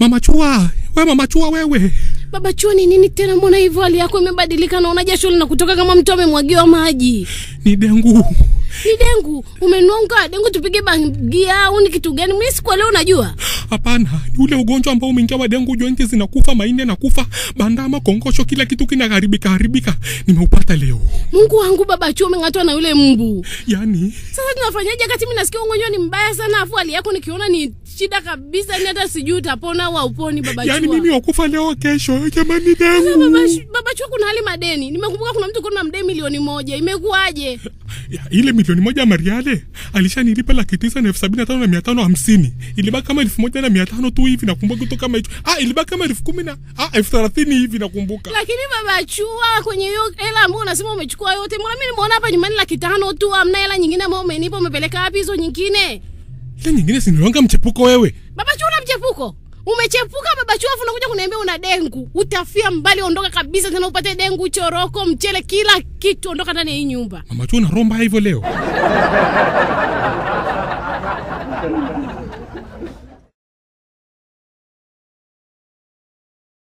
Mama Chua, Mama Chua wewe. Baba Chua ni nini tena, mbona hivyo hali yako imebadilika na unajasho linakutoka kama mtu amemwagiwa maji? Ni dengu. Ni dengu? Umenonga dengu tupige bangia au ni kitu gani? Mimi siku leo unajua. Hapana, ni ule ugonjwa ambao umeingia wa dengu, jointi zinakufa, maini yanakufa, bandama, kongosho, kila kitu kinaharibika. Nimeupata leo. Mungu wangu Baba Chua, umengatwa na yule mbu. Yaani, sasa tunafanyaje kati mimi nasikia ugonjwa ni mbaya sana afu hali yako nikiona ni shida kabisa, ni hata sijui utapona au uponi Baba Chua. Yaani mimi wakufa leo kesho, jamani dengu. Baba Chua kuna hali madeni. Nimekumbuka kuna mtu kuna mdeni milioni 1. Imekuaje? Ile milioni 1 ya Mariale alishanilipa 9,75,550. Ilibaki kama 1,500 tu hivi nakumbuka, kutoka kama hicho. Ilibaki kama 10,000 30 hivi nakumbuka. Lakini Baba Chua kwenye hiyo hela ambayo unasema umechukua yote, mbona mimi nimeona hapa nyumbani 500 tu, amna hela nyingine ambayo umenipa, umepeleka wapi hizo nyingine? Ile nyingine sinilonga mchepuko wewe. Baba Chua una mchepuko? Umechepuka Baba Chua, afu unakuja kuniambia una dengu. Utafia mbali, ondoka kabisa tena upate dengu, choroko, mchele, kila kitu, ondoka ndani ya hii nyumba. Mama Chua unaromba hivyo leo.